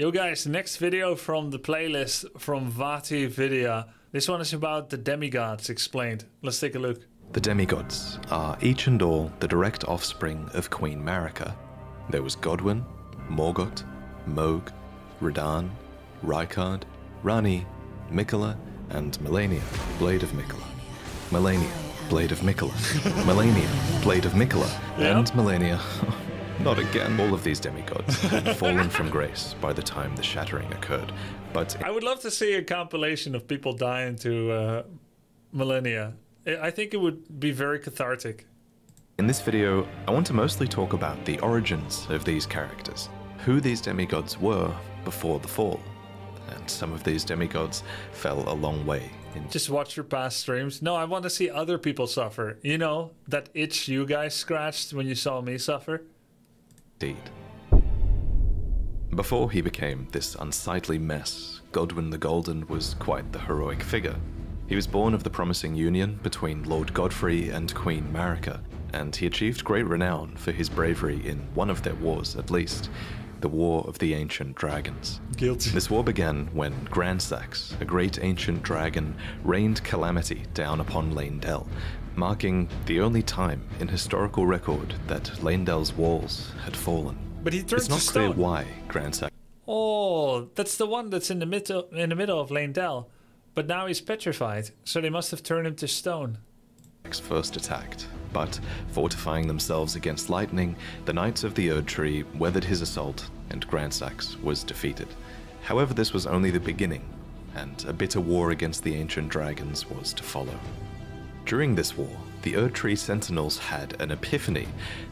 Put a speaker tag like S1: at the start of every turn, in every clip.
S1: Yo guys, next video from the playlist from Vati Vidya. This one is about the demigods explained. Let's take a look.
S2: The demigods are each and all the direct offspring of Queen Marika. There was Godwyn, Morgoth, Mohg, Radahn, Rykard, Rani, Mikola, and Malenia, Blade of Mikola. Malenia, Blade of Mikola. Malenia, Blade of Mikola. And Malenia. Not again. All of these demigods had fallen from grace by the time the shattering occurred. But
S1: I would love to see a compilation of people dying to Malenia. I think it would be very cathartic.
S2: In this video, I want to mostly talk about the origins of these characters, who these demigods were before the fall. And some of these demigods fell a long way.
S1: Just watch your past streams. No, I want to see other people suffer. You know, that itch you guys scratched when you saw me suffer?
S2: Indeed. Before he became this unsightly mess, Godwyn the Golden was quite the heroic figure. He was born of the promising union between Lord Godfrey and Queen Marika, and he achieved great renown for his bravery in one of their wars at least, the War of the Ancient Dragons.
S1: Guilty.
S2: This war began when Grandsax, a great ancient dragon, rained calamity down upon Leyndell, marking the only time in historical record that Leyndell's walls had fallen.
S1: But he turned
S2: It's not
S1: to
S2: clear
S1: stone.
S2: why Grandsax
S1: Oh, that's the one that's in the middle of Leyndell. But now he's petrified, so they must have turned him to stone.
S2: first attacked, but fortifying themselves against lightning, the Knights of the Erd Tree weathered his assault, and Grandsax was defeated. However, this was only the beginning, and a bitter war against the ancient dragons was to follow. During this war, the Erd Tree Sentinels had an epiphany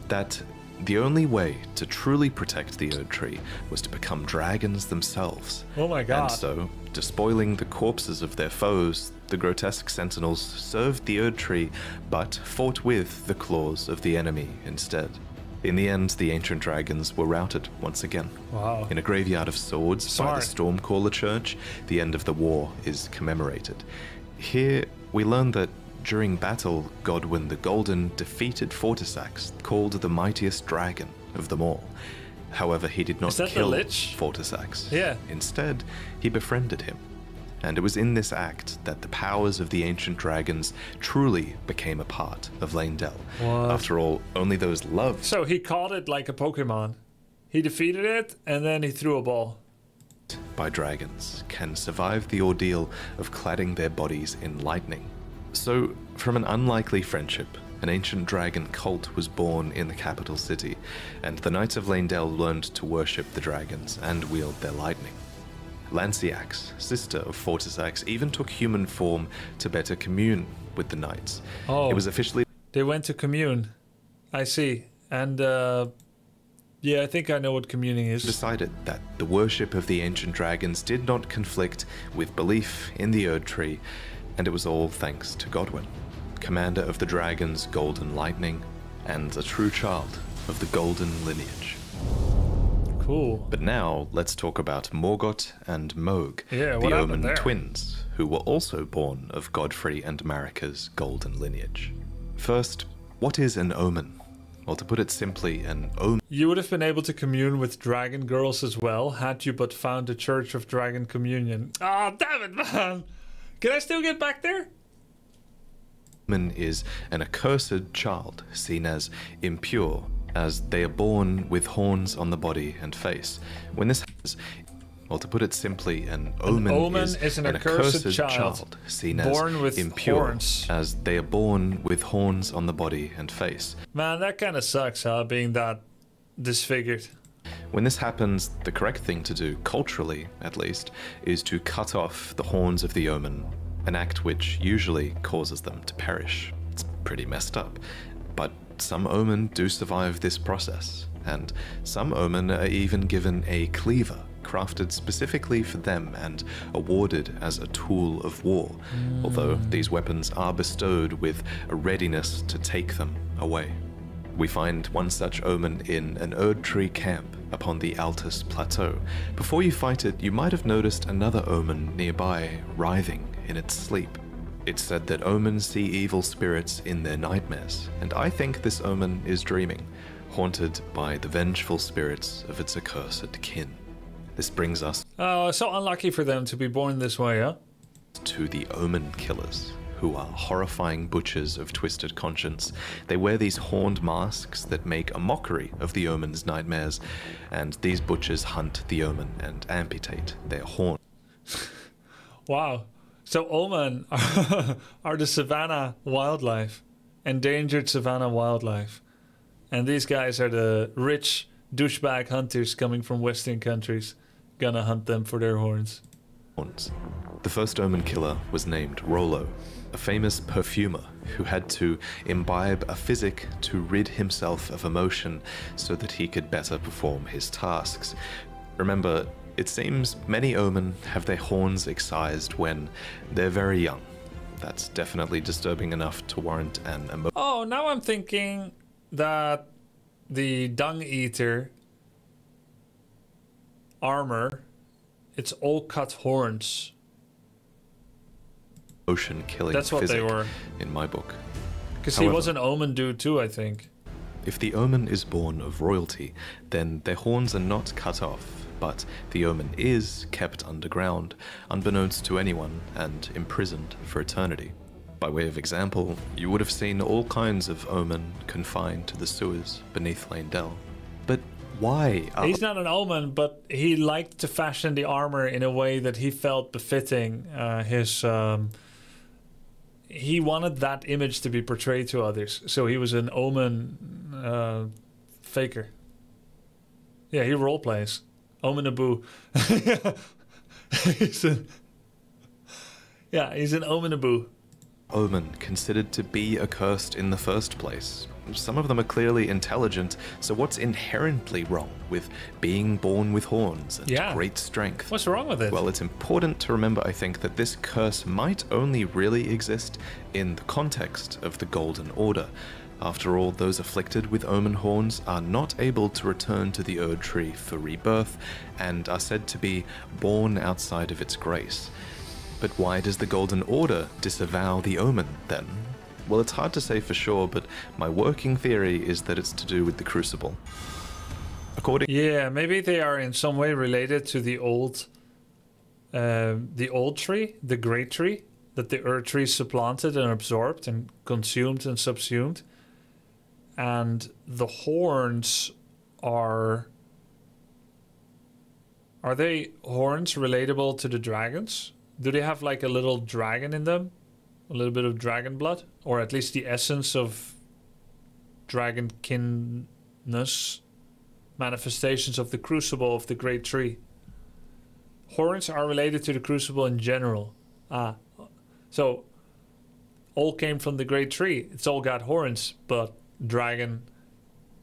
S2: that the only way to truly protect the Erd Tree was to become dragons themselves.
S1: Oh my god.
S2: And so, despoiling the corpses of their foes, the grotesque Sentinels served the Erd Tree, but fought with the claws of the enemy instead. In the end, the ancient dragons were routed once again.
S1: Wow.
S2: In a graveyard of swords by the Stormcaller Church, the end of the war is commemorated. Here, we learn that during battle, Godwyn the Golden defeated Fortisax, called the mightiest dragon of them all. However, he did not kill Fortisax.
S1: Yeah.
S2: Instead, he befriended him. And it was in this act that the powers of the ancient dragons truly became a part of Leyndell.
S1: What?
S2: After all, only those loved
S1: So he caught it like a Pokemon. He defeated it, and then he threw a ball.
S2: by dragons can survive the ordeal of cladding their bodies in lightning. So, from an unlikely friendship, an ancient dragon cult was born in the capital city, and the Knights of Leyndell learned to worship the dragons and wield their lightning. Lanciax, sister of Fortisax, even took human form to better commune with the knights.
S1: Oh,
S2: it was officially
S1: they went to commune. I see. And, yeah, I think I know what communing is.
S2: decided that the worship of the ancient dragons did not conflict with belief in the Erd Tree, and it was all thanks to Godwyn, commander of the dragons' golden lightning, and a true child of the golden lineage.
S1: Cool.
S2: But now, let's talk about Morgoth and Mohg,
S1: Yeah,
S2: the
S1: what happened
S2: Omen
S1: there?
S2: twins, who were also born of Godfrey and Marika's golden lineage. First, what is an omen? Well, to put it simply, an omen
S1: You would have been able to commune with dragon girls as well, had you but found the Church of Dragon Communion. Ah, damn it, man! Can I still get back there?
S2: is an accursed child, seen as impure, as they are born with horns on the body and face. When this happens, well, to put it simply, an omen is an accursed child, seen
S1: born
S2: as
S1: with
S2: impure,
S1: horns.
S2: as they are born with horns on the body and face.
S1: Man, that kind of sucks, huh? Being that disfigured.
S2: When this happens, the correct thing to do, culturally at least, is to cut off the horns of the omen, an act which usually causes them to perish. It's pretty messed up. But some omen do survive this process, and some omen are even given a cleaver, crafted specifically for them and awarded as a tool of war, although these weapons are bestowed with a readiness to take them away. We find one such omen in an Erd Tree camp upon the Altus Plateau. Before you fight it, you might have noticed another omen nearby, writhing in its sleep. It's said that omens see evil spirits in their nightmares, and I think this omen is dreaming, haunted by the vengeful spirits of its accursed kin. This brings us
S1: Oh, so unlucky for them to be born this way, huh?
S2: to the Omen Killers, who are horrifying butchers of twisted conscience. They wear these horned masks that make a mockery of the Omen's nightmares, and these butchers hunt the Omen and amputate their horns.
S1: Wow. So Omen are the savannah wildlife, endangered savannah wildlife. And these guys are the rich douchebag hunters coming from Western countries, gonna hunt them for their horns.
S2: The first Omen Killer was named Rollo, a famous perfumer who had to imbibe a physic to rid himself of emotion so that he could better perform his tasks. Remember, it seems many Omen have their horns excised when they're very young. That's definitely disturbing enough to warrant an emotion.
S1: Oh, now I'm thinking that the Dung Eater armor, it's all cut horns.
S2: Killing
S1: That's what they were
S2: in my book.
S1: Because he was an Omen dude too, I think.
S2: If the Omen is born of royalty, then their horns are not cut off, but the Omen is kept underground, unbeknownst to anyone, and imprisoned for eternity. By way of example, you would have seen all kinds of Omen confined to the sewers beneath Leyndell. But why?
S1: He's not an Omen, but he liked to fashion the armor in a way that he felt befitting his... He wanted that image to be portrayed to others, so he was an Omen faker. Yeah, he role plays. Omen Abu. he's an Omen Abu.
S2: Omen considered to be accursed in the first place. Some of them are clearly intelligent, so what's inherently wrong with being born with horns and great strength?
S1: What's wrong with it?
S2: Well, it's important to remember, I think, that this curse might only really exist in the context of the Golden Order. After all, those afflicted with Omen horns are not able to return to the Erd Tree for rebirth, and are said to be born outside of its grace. But why does the Golden Order disavow the Omen, then? Well, it's hard to say for sure, but my working theory is that it's to do with the Crucible.
S1: Yeah, maybe they are in some way related to the old tree, the Great Tree, that the Erd Tree supplanted and absorbed and consumed and subsumed. And the horns are they horns relatable to the dragons? Do they have like a little dragon in them? A little bit of dragon blood? Or at least the essence of dragonkinness? Manifestations of the crucible of the Great Tree. Horns are related to the crucible in general. So all came from the Great Tree. It's all got horns, but dragon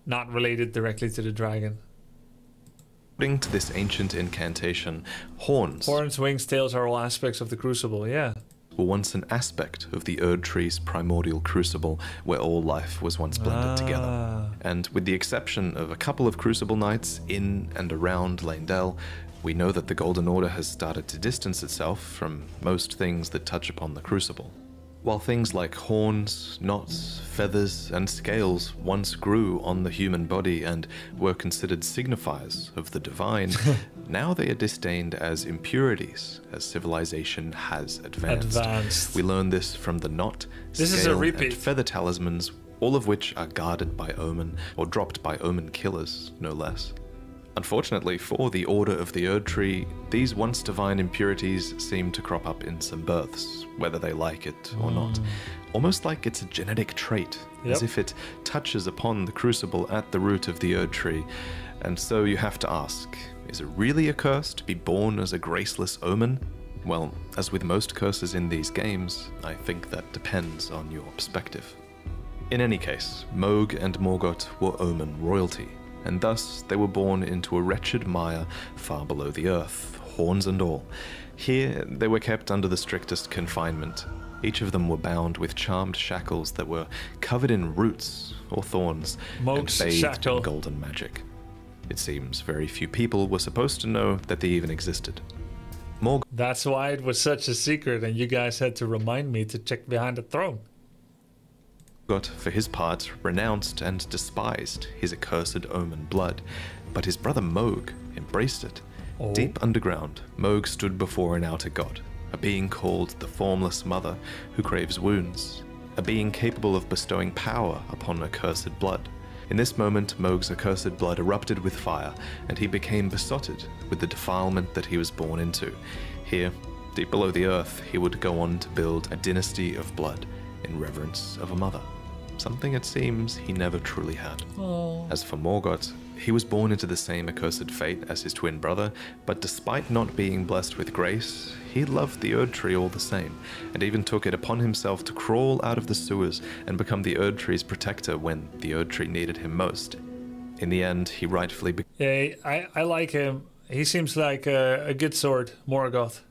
S1: not related directly to the dragon.
S2: According to this ancient incantation, horns,
S1: wings, tails are all aspects of the crucible, yeah.
S2: Were once an aspect of the Erd Tree's primordial crucible, where all life was once blended together. And with the exception of a couple of crucible nights in and around Leyndell, we know that the Golden Order has started to distance itself from most things that touch upon the crucible. While things like horns, knots, feathers, and scales once grew on the human body and were considered signifiers of the divine, now they are disdained as impurities as civilization has advanced. We learn this from the knot, scale, and feather talismans, all of which are guarded by Omen, or dropped by Omen killers, no less. Unfortunately for the Order of the Erd Tree, these once divine impurities seem to crop up in some births, whether they like it or not. Almost like it's a genetic trait, as if it touches upon the crucible at the root of the Erd Tree. And so you have to ask, is it really a curse to be born as a graceless Omen? Well, as with most curses in these games, I think that depends on your perspective. In any case, Mohg and Morgoth were Omen royalty, and thus they were born into a wretched mire far below the earth, horns and all. Here they were kept under the strictest confinement. Each of them were bound with charmed shackles that were covered in roots or thorns
S1: Mohg's
S2: and bathed
S1: shackle.
S2: in golden magic. It seems very few people were supposed to know that they even existed.
S1: That's why it was such a secret, and you guys had to remind me to check behind the throne.
S2: Morgoth, for his part, renounced and despised his accursed Omen blood, but his brother Mohg embraced it
S1: Oh.
S2: Deep underground, Mohg stood before an outer god, a being called the Formless Mother who craves wounds, a being capable of bestowing power upon accursed blood. In this moment, Mohg's accursed blood erupted with fire, and he became besotted with the defilement that he was born into. Here, deep below the earth, he would go on to build a dynasty of blood in reverence of a mother, something it seems he never truly had.
S1: Oh.
S2: As for Morgoth, he was born into the same accursed fate as his twin brother, but despite not being blessed with grace, he loved the Erd Tree all the same, and even took it upon himself to crawl out of the sewers and become the Erd Tree's protector when the Erd Tree needed him most. In the end, he rightfully
S1: Yeah, I like him. He seems like a good sword, Morgoth.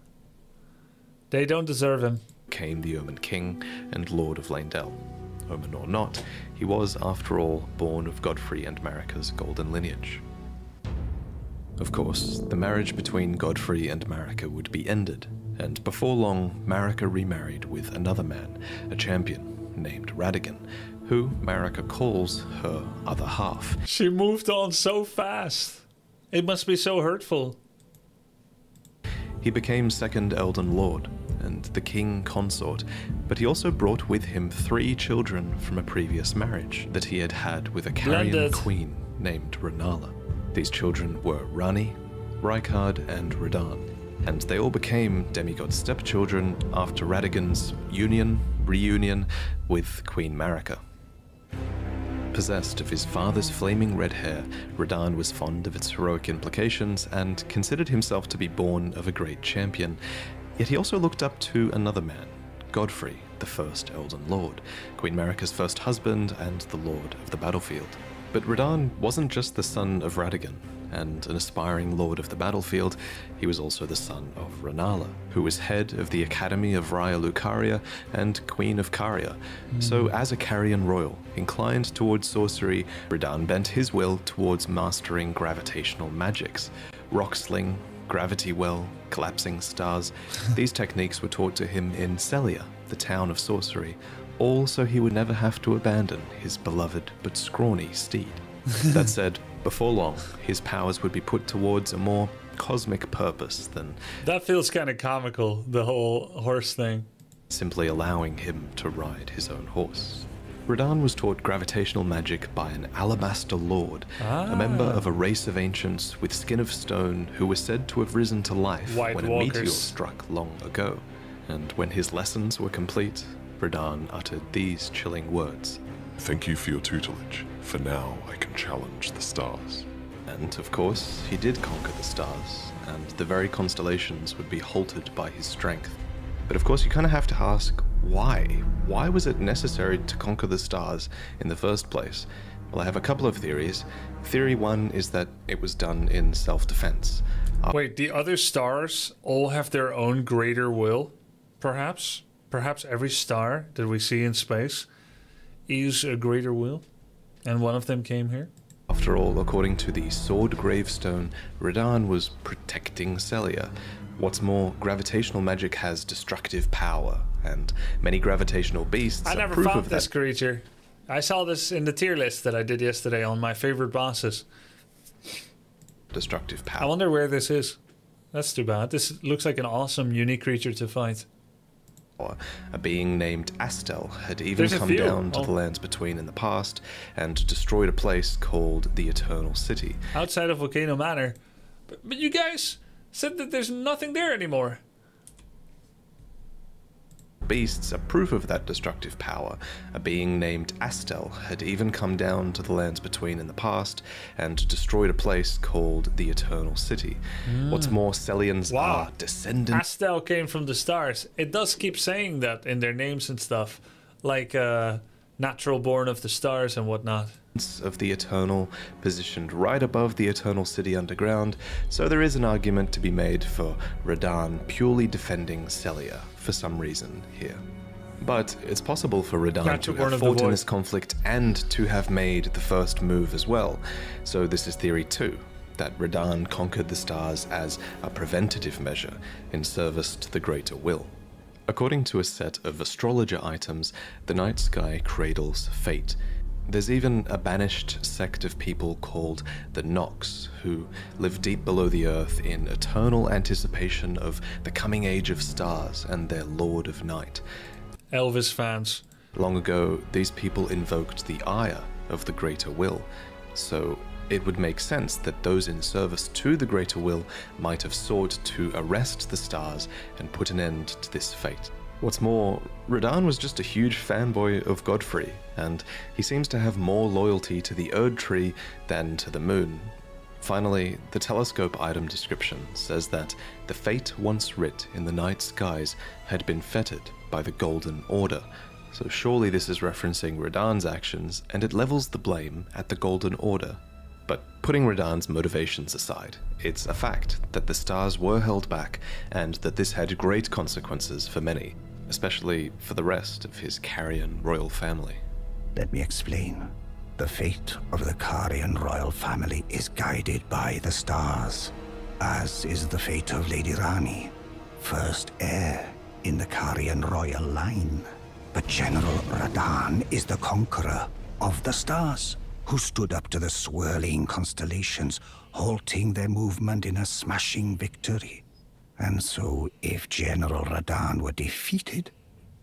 S1: They don't deserve him.
S2: became the Omen King and Lord of Leyndell. Omen or not, he was, after all, born of Godfrey and Marika's golden lineage. Of course, the marriage between Godfrey and Marika would be ended, and before long, Marika remarried with another man, a champion named Radagon, who Marika calls her other half.
S1: She moved on so fast. It must be so hurtful.
S2: He became second Elden Lord and the king consort, but he also brought with him 3 children from a previous marriage that he had had with a Carian
S1: Blended.
S2: queen named Renala. These children were Rani, Rykard, and Radahn, and they all became demigod stepchildren after Radagon's reunion with Queen Marika. Possessed of his father's flaming red hair, Radahn was fond of its heroic implications and considered himself to be born of a great champion, yet he also looked up to another man, Godfrey, the first Elden Lord, Queen Marika's first husband and the Lord of the Battlefield. But Radahn wasn't just the son of Radagon and an aspiring Lord of the Battlefield, he was also the son of Renala, who was head of the Academy of Raya Lucaria and Queen of Caria. So as a Carian royal, inclined towards sorcery, Radahn bent his will towards mastering gravitational magics. Rock sling, gravity well, collapsing stars. These techniques were taught to him in Celia, the town of sorcery, all so he would never have to abandon his beloved but scrawny steed. That said, before long, his powers would be put towards a more cosmic purpose than
S1: That feels kind of comical, the whole horse thing.
S2: simply allowing him to ride his own horse. Radahn was taught gravitational magic by an Alabaster Lord, a member of a race of ancients with skin of stone who was said to have risen to life
S1: White
S2: when a
S1: walkers.
S2: meteor struck long ago. And when his lessons were complete, Radahn uttered these chilling words.
S3: Thank you for your tutelage. For now, I can challenge the stars.
S2: And, of course, he did conquer the stars, and the very constellations would be halted by his strength. But of course, you kind of have to ask, why? Why was it necessary to conquer the stars in the first place? Well, I have a couple of theories. Theory 1 is that it was done in self-defense.
S1: Wait, the other stars all have their own greater will? Perhaps? Perhaps every star that we see in space is a greater will? And one of them came here?
S2: After all, according to the Sword Gravestone, Radahn was protecting Celia. What's more, gravitational magic has destructive power, and many gravitational beasts
S1: I
S2: are
S1: never
S2: proof
S1: found
S2: of
S1: this
S2: that
S1: creature. I saw this in the tier list that I did yesterday on my favorite bosses.
S2: destructive
S1: I
S2: power.
S1: wonder where this is. That's too bad. This looks like an awesome, unique creature to fight.
S2: A being named Astel had even
S1: There's a
S2: come
S1: few.
S2: down to
S1: Oh.
S2: the lands between in the past and destroyed a place called the Eternal City.
S1: Outside of Volcano Manor. But you guys said that there's nothing there anymore.
S2: Beasts are proof of that destructive power. A being named Astel had even come down to the lands between in the past and destroyed a place called the Eternal City. What's more, Celians
S1: Wow.
S2: are descendants
S1: Astel came from the stars. It does keep saying that in their names and stuff. Like natural born of the stars and whatnot.
S2: of the Eternal, positioned right above the Eternal City underground, so there is an argument to be made for Radahn purely defending Celia for some reason here. But it's possible for Radahn to
S1: Natural born
S2: have
S1: of the
S2: fought in
S1: void.
S2: this conflict and to have made the first move as well. So this is theory 2, that Radahn conquered the stars as a preventative measure in service to the greater will. According to a set of astrologer items, the night sky cradles fate. There's even a banished sect of people called the Nox, who live deep below the earth in eternal anticipation of the coming age of stars and their Lord of Night.
S1: Elvis fans.
S2: Long ago, these people invoked the ire of the Greater Will, so it would make sense that those in service to the Greater Will might have sought to arrest the stars and put an end to this fate. What's more, Radahn was just a huge fanboy of Godfrey, and he seems to have more loyalty to the Erd Tree than to the moon. Finally, the telescope item description says that the fate once writ in the night skies had been fettered by the Golden Order, so surely this is referencing Radahn's actions, and it levels the blame at the Golden Order. But putting Radahn's motivations aside, it's a fact that the stars were held back, and that this had great consequences for many, especially for the rest of his Carian royal family.
S4: Let me explain. The fate of the Carian royal family is guided by the stars, as is the fate of Lady Rani, first heir in the Carian royal line. But General Radahn is the conqueror of the stars, who stood up to the swirling constellations, halting their movement in a smashing victory. And so, if General Radahn were defeated,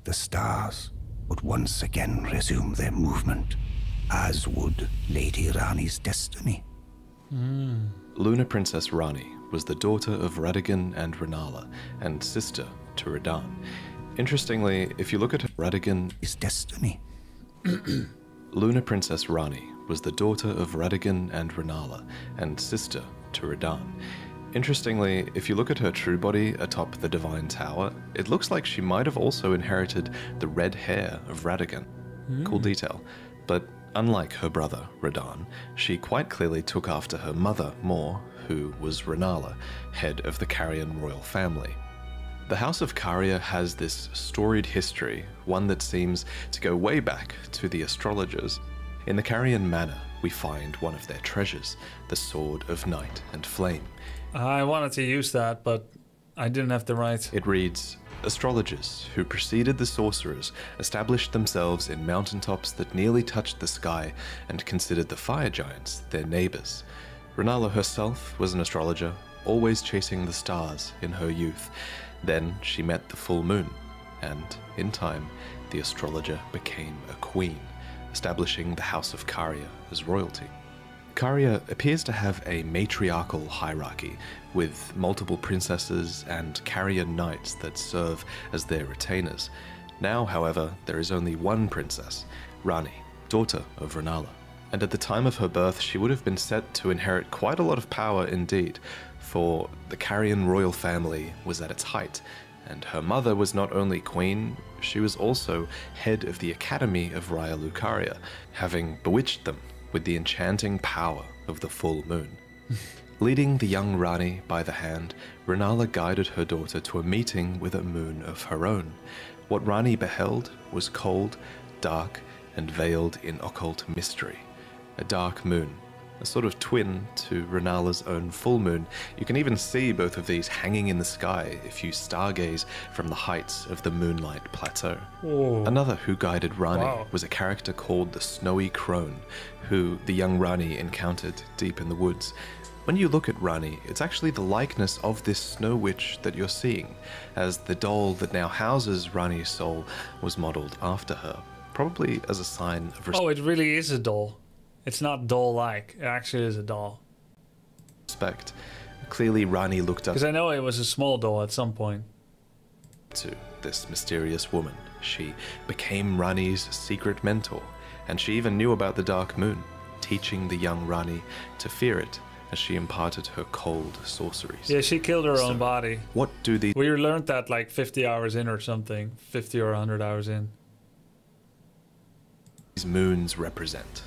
S4: the stars would once again resume their movement, as would Lady Rani's destiny.
S2: Lunar Princess Rani was the daughter of Radagon and Renala, and sister to Radahn. Interestingly, if you look at Radagon...
S4: His destiny.
S2: Lunar Princess Rani was the daughter of Radagon and Renala, and sister to Radahn. Interestingly, if you look at her true body atop the Divine Tower, it looks like she might have also inherited the red hair of Radagon. Cool detail. But unlike her brother, Radahn, she quite clearly took after her mother more, who was Renala, head of the Carian royal family. The House of Caria has this storied history, one that seems to go way back to the astrologers. In the Carian Manor, we find one of their treasures, the Sword of Night and Flame.
S1: I wanted to use that, but I didn't have the right.
S2: It reads, astrologers who preceded the sorcerers established themselves in mountaintops that nearly touched the sky and considered the fire giants their neighbors. Renala herself was an astrologer, always chasing the stars in her youth. Then she met the full moon, and in time, the astrologer became a queen, establishing the House of Caria as royalty. Caria appears to have a matriarchal hierarchy, with multiple princesses and Carian knights that serve as their retainers. Now, however, there is only one princess, Rani, daughter of Renala. And at the time of her birth, she would have been set to inherit quite a lot of power indeed, for the Carian royal family was at its height, and her mother was not only queen, she was also head of the Academy of Raya Lucaria, having bewitched them with the enchanting power of the full moon. Leading the young Rani by the hand, Renala guided her daughter to a meeting with a moon of her own. What Rani beheld was cold, dark, and veiled in occult mystery. A dark moon, a sort of twin to Renala's own full moon. You can even see both of these hanging in the sky if you stargaze from the heights of the Moonlight Plateau.
S1: Whoa.
S2: Another who guided Rani
S1: Wow.
S2: was a character called the Snowy Crone, who the young Rani encountered deep in the woods. When you look at Rani, it's actually the likeness of this snow witch that you're seeing, as the doll that now houses Rani's soul was modeled after her, probably as a sign of
S1: Oh, it really is a doll. It's not doll-like. It actually is a doll.
S2: respect. Clearly, Rani looked up
S1: Because I know it was a small doll at some point.
S2: to this mysterious woman. She became Rani's secret mentor, and she even knew about the Dark Moon, teaching the young Rani to fear it as she imparted her cold sorceries.
S1: Yeah, she killed her own body.
S2: What do these
S1: We learned that like 50 hours in or something. 50 or 100 hours in.
S2: moons represent?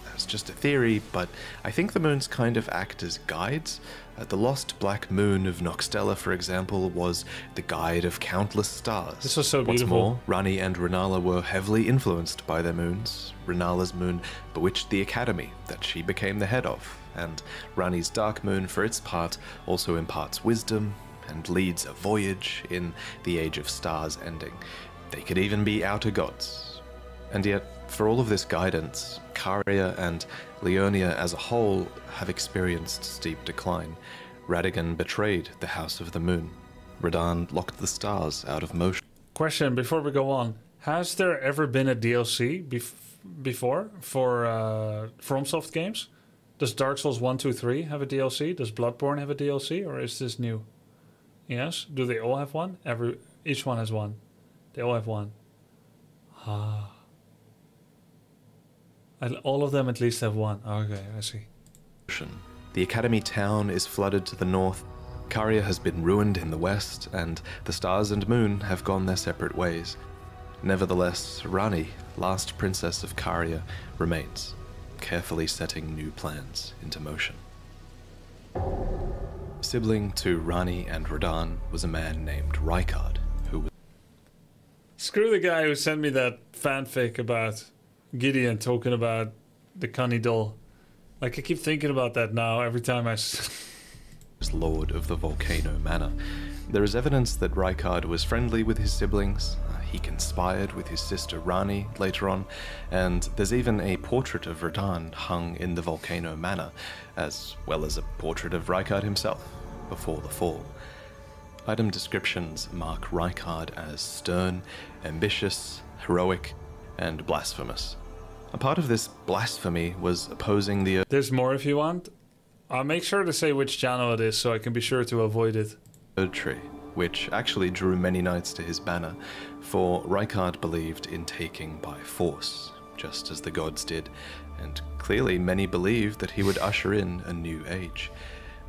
S2: That's just a theory, but I think the moons kind of act as guides. The lost black moon of Noxtella, for example, was the guide of countless stars.
S1: This was so
S2: What's
S1: beautiful.
S2: more, Rani and Renala were heavily influenced by their moons. Renala's moon bewitched the academy that she became the head of, and Rani's dark moon, for its part, also imparts wisdom and leads a voyage in the Age of Stars ending. They could even be outer gods. And yet, for all of this guidance, Caria and Leonia as a whole have experienced steep decline. Radagon betrayed the House of the Moon. Radahn locked the stars out of motion.
S1: Question before we go on. Has there ever been a DLC before for FromSoft games? Does Dark Souls 1, 2, 3 have a DLC? Does Bloodborne have a DLC? Or is this new? Yes? Do they all have one? Each one has one. They all have one. Ah. All of them at least have one. Okay, I see.
S2: The Academy town is flooded to the north. Caria has been ruined in the west, and the stars and moon have gone their separate ways. Nevertheless, Rani, last princess of Caria, remains, carefully setting new plans into motion. Sibling to Rani and Radahn was a man named Rykard, who was...
S1: Screw the guy who sent me that fanfic about Gideon talking about the Cunny doll. Like, I keep thinking about that now every time I...
S2: Lord of the Volcano Manor. There is evidence that Rykard was friendly with his siblings. He conspired with his sister Rani later on, and there's even a portrait of Radahn hung in the Volcano Manor, as well as a portrait of Rykard himself before the fall. Item descriptions mark Rykard as stern, ambitious, heroic, and blasphemous. A part of this blasphemy was opposing the...
S1: There's more if you want. I'll make sure to say which channel it is so I can be sure to avoid it.
S2: Tree, which actually drew many knights to his banner, for Rykard believed in taking by force, just as the gods did, and clearly many believed that he would usher in a new age.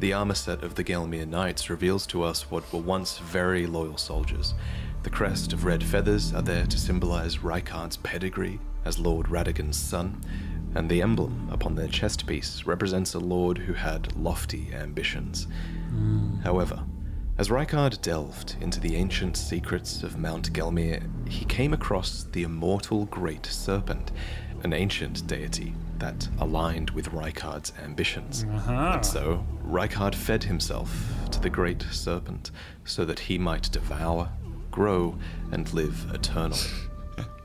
S2: The armor set of the Gelmir Knights reveals to us what were once very loyal soldiers. The crest of red feathers are there to symbolize Rykard's pedigree as Lord Radagon's son, and the emblem upon their chest piece represents a lord who had lofty ambitions. However, as Rykard delved into the ancient secrets of Mount Gelmir, he came across the immortal Great Serpent, an ancient deity that aligned with Rykard's ambitions. And so, Rykard fed himself to the Great Serpent so that he might devour, grow, and live eternally.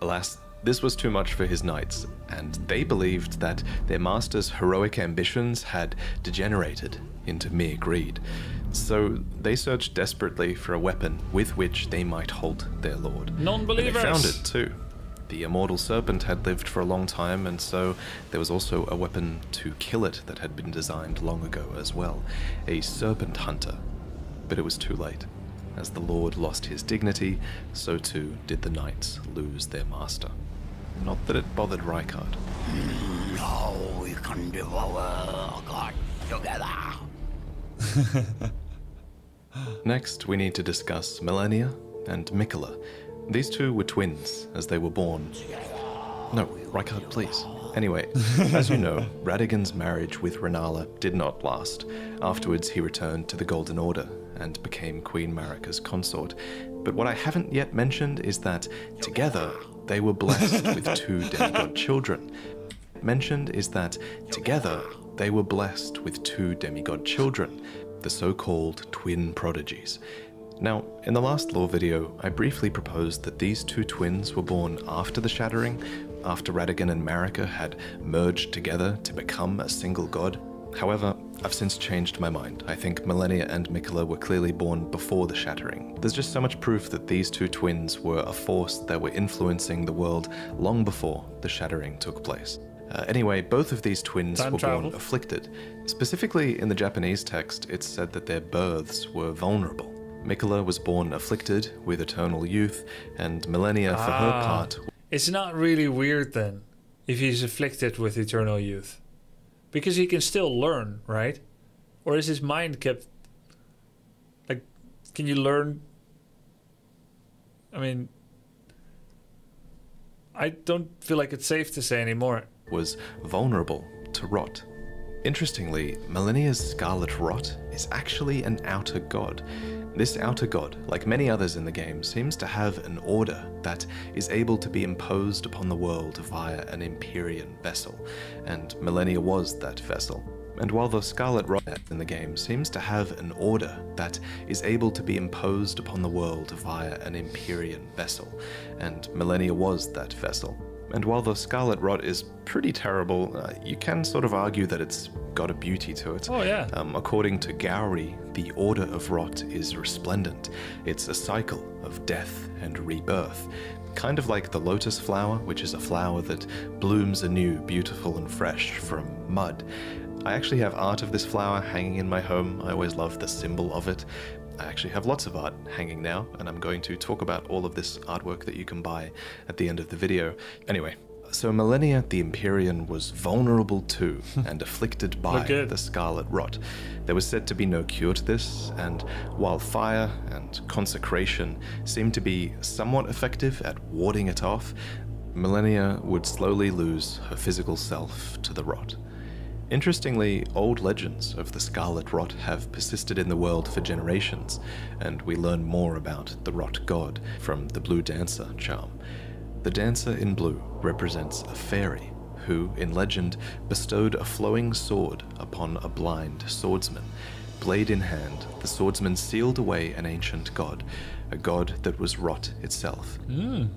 S2: Alas, this was too much for his knights, and they believed that their master's heroic ambitions had degenerated into mere greed. So they searched desperately for a weapon with which they might halt their lord.
S1: Non-believers!
S2: And they found it too. The immortal serpent had lived for a long time, and so there was also a weapon to kill it that had been designed long ago as well. A serpent hunter. But it was too late. As the lord lost his dignity, so too did the knights lose their master. Not that it bothered Rykard.
S4: Now we can devour God together.
S2: Next, we need to discuss Malenia and Mikola. These two were twins as they were born. No, Rykard, please. Anyway, as you know, Radagon's marriage with Renala did not last. Afterwards, he returned to the Golden Order and became Queen Marika's consort. But what I haven't yet mentioned is that together they were blessed with two demigod children. The so-called twin prodigies. Now, in the last lore video, I briefly proposed that these two twins were born after the Shattering, after Radagon and Marika had merged together to become a single god. However, I've since changed my mind. I think Malenia and Mikola were clearly born before the Shattering. There's just so much proof that these two twins were a force that were influencing the world long before the Shattering took place. Anyway, both of these twins were born afflicted. Specifically in the Japanese text, it's said that their births were vulnerable. Mikola was born afflicted with eternal youth, and Malenia, for her part...
S1: It's not really weird then, if he's afflicted with eternal youth. Because he can still learn, right? Or is his mind kept... Like, can you learn... I mean... I don't feel like it's safe to say anymore.
S2: ...was vulnerable to rot. Interestingly, Malenia's scarlet rot is actually an outer god. This outer god, like many others in the game, seems to have an order that is able to be imposed upon the world via an Empyrean vessel, and Malenia was that vessel. And while the Scarlet Rot in the game seems to have an order that is able to be imposed upon the world via an Empyrean vessel, and Malenia was that vessel. And while the Scarlet Rot is pretty terrible, you can sort of argue that it's got a beauty to it.
S1: Oh, yeah.
S2: According to Gowry, the Order of Rot is resplendent. It's a cycle of death and rebirth. Kind of like the lotus flower, which is a flower that blooms anew, beautiful and fresh from mud. I actually have art of this flower hanging in my home. I always love the symbol of it. I actually have lots of art hanging now, and I'm going to talk about all of this artwork that you can buy at the end of the video. Anyway, so Malenia the Empyrean was vulnerable to and afflicted by the Scarlet Rot. There was said to be no cure to this, and while fire and consecration seemed to be somewhat effective at warding it off, Malenia would slowly lose her physical self to the rot. Interestingly, old legends of the Scarlet Rot have persisted in the world for generations, and we learn more about the Rot God from the Blue Dancer charm. The dancer in blue represents a fairy who, in legend, bestowed a flowing sword upon a blind swordsman. Blade in hand, the swordsman sealed away an ancient god, a god that was rot itself.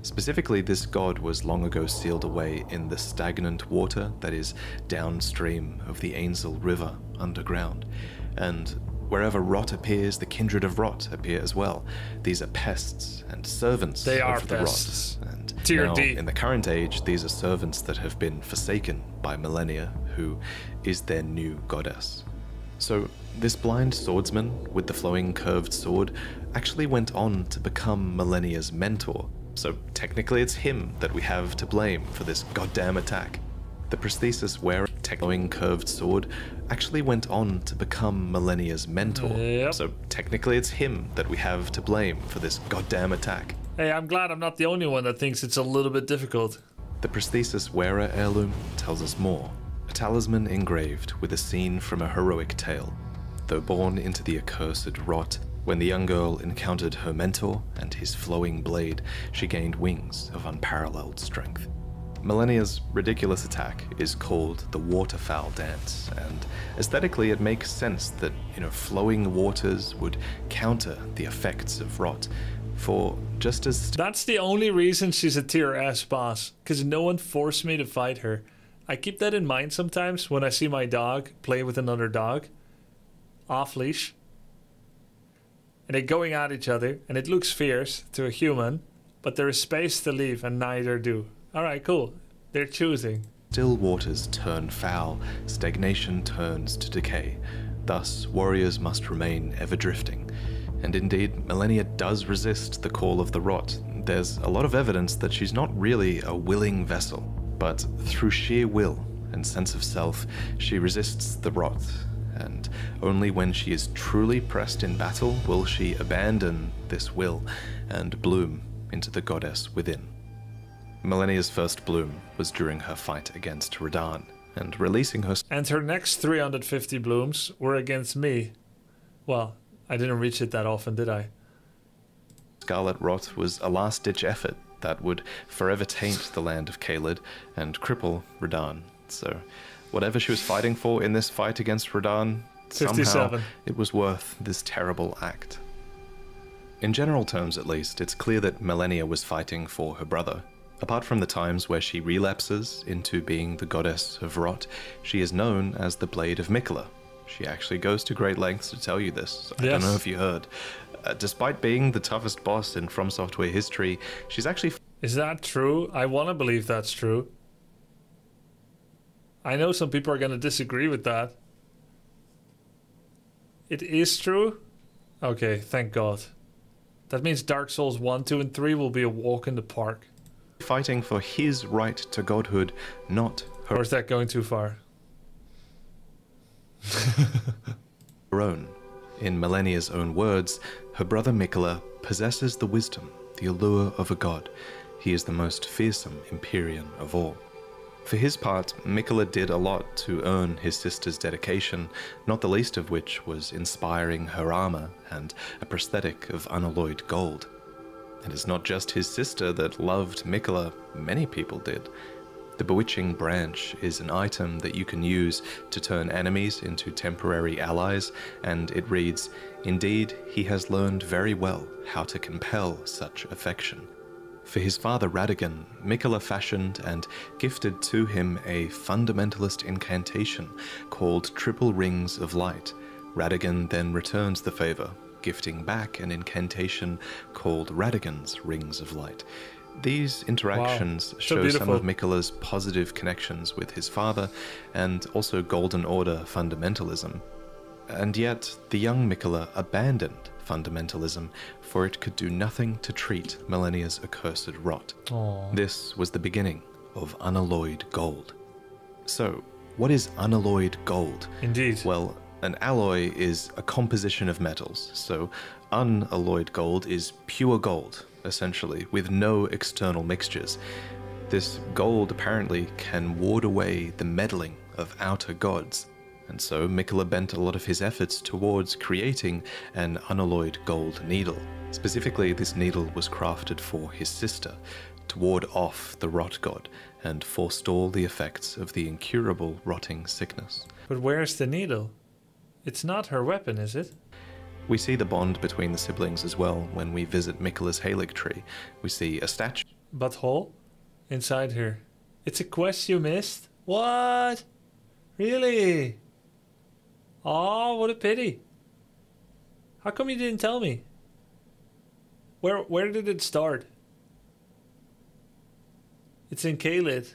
S2: Specifically, this god was long ago sealed away in the stagnant water that is downstream of the Ainsel River underground. And wherever rot appears, the kindred of rot appear as well. These are pests and servants of the rot. And now, in the current age, these are servants that have been forsaken by Malenia, who is their new goddess. So this blind swordsman with the flowing curved sword actually went on to become Malenia's mentor. So technically it's him that we have to blame for this goddamn attack. The prosthesis wearer, flowing curved sword, actually went on to become Malenia's mentor. So technically it's him that we have to blame for this goddamn attack.
S1: Hey, I'm glad I'm not the only one that thinks it's a little bit difficult.
S2: The prosthesis wearer heirloom tells us more. A talisman engraved with a scene from a heroic tale. Though born into the accursed rot, when the young girl encountered her mentor and his flowing blade, she gained wings of unparalleled strength. Malenia's ridiculous attack is called the Waterfowl Dance, and aesthetically it makes sense that, flowing waters would counter the effects of rot. For just as...
S1: That's the only reason she's a tier S boss, because no one forced me to fight her. I keep that in mind sometimes when I see my dog play with another dog, off leash, and they're going at each other, and it looks fierce to a human, but there is space to leave, and neither do. Alright, cool. They're choosing.
S2: Still waters turn foul, stagnation turns to decay. Thus, warriors must remain ever drifting. And indeed, Malenia does resist the call of the rot. There's a lot of evidence that she's not really a willing vessel, but through sheer will and sense of self, she resists the rot. And only when she is truly pressed in battle will she abandon this will and bloom into the goddess within. Malenia's first bloom was during her fight against Radahn, and releasing her...
S1: And her next 350 blooms were against me. Well, I didn't reach it that often, did I?
S2: Scarlet Rot was a last-ditch effort that would forever taint the land of Caelid and cripple Radahn. So, whatever she was fighting for in this fight against Radahn,
S1: 57.
S2: Somehow it was worth this terrible act. In general terms, at least, it's clear that Malenia was fighting for her brother. Apart from the times where she relapses into being the goddess of rot, she is known as the Blade of Mikola. She actually goes to great lengths to tell you this. I don't know if you heard. Despite being the toughest boss in From Software history, she's actually...
S1: Is that true? I want to believe that's true. I know some people are going to disagree with that. It is true? Okay, thank God. That means Dark Souls 1, 2, and 3 will be a walk in the park.
S2: Fighting for his right to godhood, not her...
S1: Or is that going too far?
S2: her own. In Malenia's own words, her brother Mikola possesses the wisdom, the allure of a god. He is the most fearsome Empyrean of all. For his part, Mikola did a lot to earn his sister's dedication, not the least of which was inspiring her armor and a prosthetic of unalloyed gold. And it's not just his sister that loved Mikola, many people did. The Bewitching Branch is an item that you can use to turn enemies into temporary allies, and it reads, "Indeed, he has learned very well how to compel such affection." For his father Radagon, Mikola fashioned and gifted to him a fundamentalist incantation called Triple Rings of Light. Radagon then returns the favor, gifting back an incantation called Radagon's Rings of Light. These interactions show some of Mikola's positive connections with his father and also Golden Order fundamentalism. And yet, the young Mikola abandoned fundamentalism, for it could do nothing to treat Malenia's accursed rot.
S1: Aww.
S2: This was the beginning of unalloyed gold. So, what is unalloyed gold?
S1: Indeed.
S2: Well, an alloy is a composition of metals, so unalloyed gold is pure gold, essentially, with no external mixtures. This gold apparently can ward away the meddling of outer gods, and so Mikola bent a lot of his efforts towards creating an unalloyed gold needle. Specifically, this needle was crafted for his sister, to ward off the rot god and forestall the effects of the incurable rotting sickness.
S1: But where's the needle? It's not her weapon, is it?
S2: We see the bond between the siblings as well when we visit Mikola's Halig tree. We see a statue.
S1: Butthole? Inside her. It's a quest you missed? What? Really? Oh, what a pity. How come you didn't tell me? Where did it start? It's in Caelid.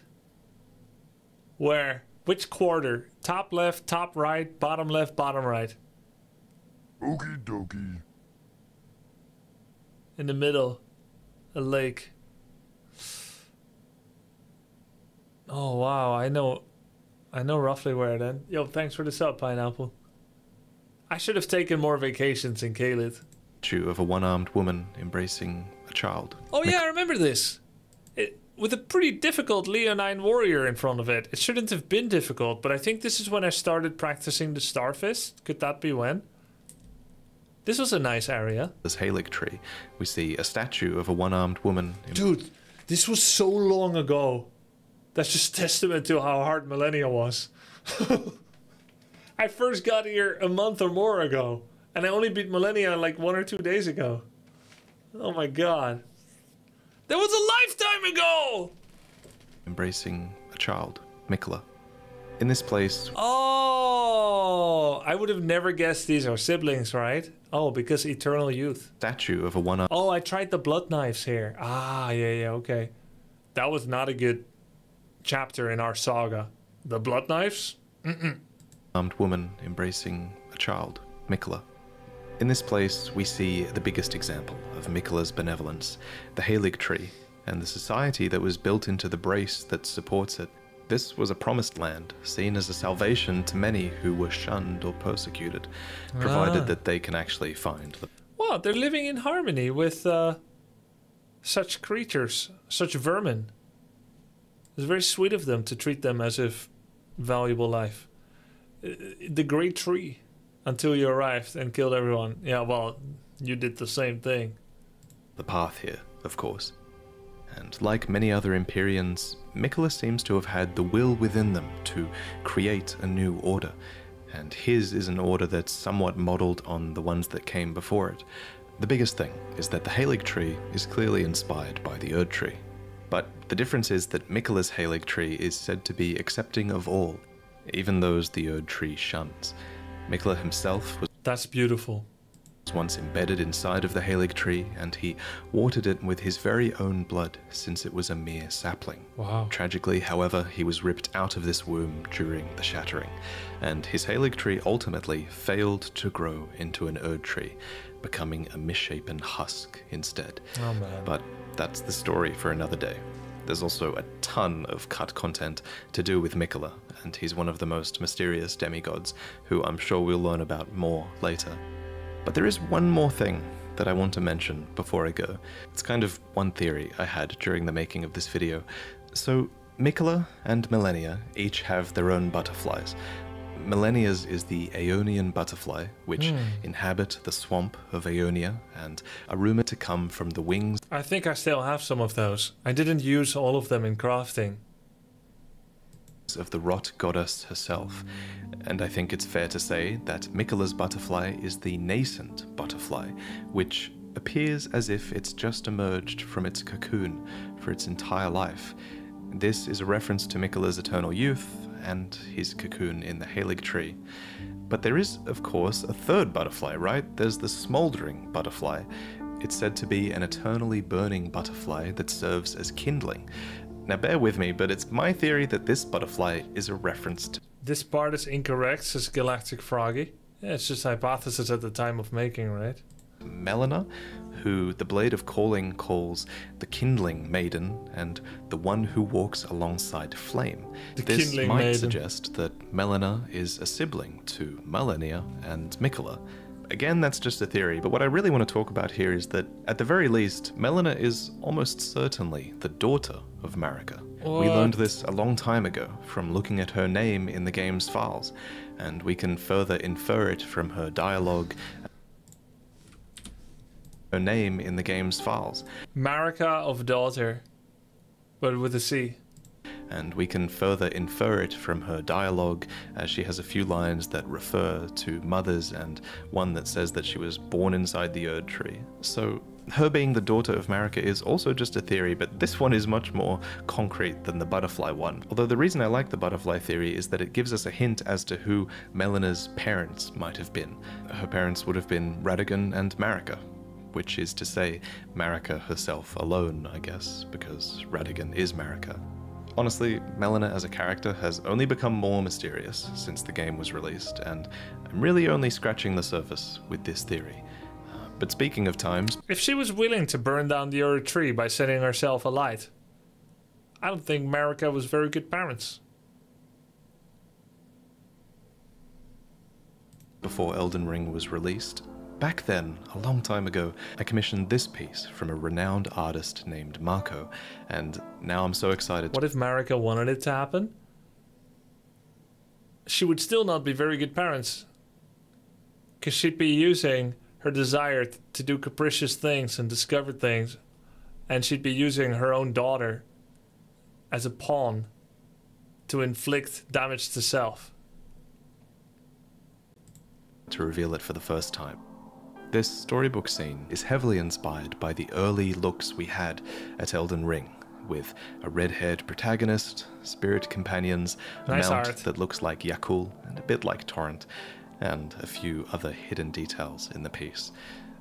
S1: Where? Which quarter? Top left, top right, bottom left, bottom right.
S3: Okie dokie.
S1: In the middle. A lake. Oh wow, I know roughly where then. Yo, thanks for the sub, Pineapple. I should have taken more vacations in Caelid.
S2: Of a one-armed woman embracing a child.
S1: Oh yeah, I remember this. With a pretty difficult Leonine warrior in front of it. It shouldn't have been difficult, but I think this is when I started practicing the Starfist. Could that be when? This was a nice area.
S2: This Halig tree, we see a statue of a one-armed woman.
S1: Dude, this was so long ago. That's just testament to how hard Malenia was. I first got here a month or more ago, and I only beat Malenia like 1 or 2 days ago. Oh my god. That was a lifetime ago!
S2: Embracing a child, Mikola. In this place...
S1: Oh! I would have never guessed these are siblings, right? Oh, because eternal youth.
S2: Statue of a one-armed...
S1: Oh, I tried the blood knives here. Ah, yeah, okay. That was not a good chapter in our saga. The blood knives?
S2: Armed woman embracing a child, Mikola. In this place, we see the biggest example of Mikola's benevolence, the Halig tree, and the society that was built into the brace that supports it. This was a promised land, seen as a salvation to many who were shunned or persecuted, provided that they can actually find them.
S1: Well, they're living in harmony with such creatures, such vermin. It's very sweet of them to treat them as if valuable life. The great tree. Until you arrived and killed everyone. Yeah, well, you did the same thing.
S2: The path here, of course. And like many other Empyreans, Mikola seems to have had the will within them to create a new order. And his is an order that's somewhat modeled on the ones that came before it. The biggest thing is that the Halig tree is clearly inspired by the Erd tree. But the difference is that Mikola's Halig tree is said to be accepting of all, even those the Erd tree shuns. Mikola himself was
S1: That's beautiful.
S2: Once embedded inside of the Halig tree, and he watered it with his very own blood since it was a mere sapling.
S1: Wow.
S2: Tragically, however, he was ripped out of this womb during the shattering, and his Halig tree ultimately failed to grow into an Erd tree, becoming a misshapen husk instead.
S1: Oh man.
S2: But that's the story for another day. There's also a ton of cut content to do with Mikola, and he's one of the most mysterious demigods, who I'm sure we'll learn about more later. But there is one more thing that I want to mention before I go. It's kind of one theory I had during the making of this video. So, Mikola and Malenia each have their own butterflies. Malenia's is the Aeonian butterfly, which inhabit the swamp of Aeonia and are rumored to come from the wings
S1: I think I still have some of those. I didn't use all of them in crafting.
S2: of the rot goddess herself. And I think it's fair to say that Mikola's butterfly is the nascent butterfly, which appears as if it's just emerged from its cocoon for its entire life. This is a reference to Mikola's eternal youth and his cocoon in the Halig tree. But there is, of course, a third butterfly, right? There's the smouldering butterfly. It's said to be an eternally burning butterfly that serves as kindling. Now bear with me, but it's my theory that this butterfly is a reference to...
S1: This part is incorrect, says Galactic Froggy. Yeah, it's just hypothesis at the time of making, right?
S2: Malenia, who the Blade of Calling calls the Kindling Maiden and the one who walks alongside flame. This might suggest that Malenia is a sibling to Malenia and Mikola. Again, that's just a theory, but what I really want to talk about here is that, at the very least, Malenia is almost certainly the daughter of Marika.
S1: What?
S2: We learned this a long time ago from looking at her name in the game's files, and we can further infer it from her dialogue. Her name in the game's files.
S1: Marika of daughter, but with a C.
S2: And we can further infer it from her dialogue, as she has a few lines that refer to mothers and one that says that she was born inside the Erd tree. So her being the daughter of Marika is also just a theory, but this one is much more concrete than the butterfly one. Although the reason I like the butterfly theory is that it gives us a hint as to who Malenia's parents might have been. Her parents would have been Radagon and Marika, which is to say Marika herself alone, I guess, because Radagon is Marika. Honestly, Malenia as a character has only become more mysterious since the game was released, and I'm really only scratching the surface with this theory. But speaking of times...
S1: If she was willing to burn down the other tree by setting herself alight, I don't think Marika was very good parents.
S2: Before Elden Ring was released, back then, a long time ago, I commissioned this piece from a renowned artist named Marco, and now I'm so excited.
S1: What if Marika wanted it to happen? She would still not be very good parents, because she'd be using her desire to do capricious things and discover things, and she'd be using her own daughter as a pawn to inflict damage to self.
S2: To reveal it for the first time. This storybook scene is heavily inspired by the early looks we had at Elden Ring, with a red-haired protagonist, spirit companions, a
S1: nice
S2: mount
S1: art
S2: that looks like Yakul and a bit like Torrent, and a few other hidden details in the piece.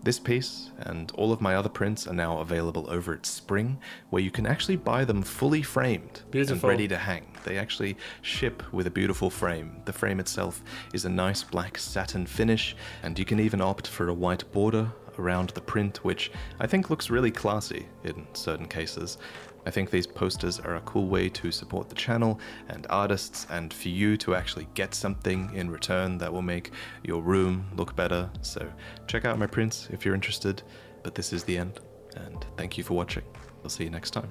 S2: This piece and all of my other prints are now available over at Spring, where you can actually buy them fully framed and ready to hang. They actually ship with a beautiful frame. The frame itself is a nice black satin finish, and you can even opt for a white border around the print, which I think looks really classy in certain cases. I think these posters are a cool way to support the channel and artists, and for you to actually get something in return that will make your room look better. So check out my prints if you're interested, but this is the end, and thank you for watching. I'll see you next time.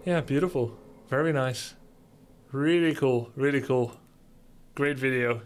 S1: Yeah, beautiful. Very nice. Really cool. Really cool. Great video.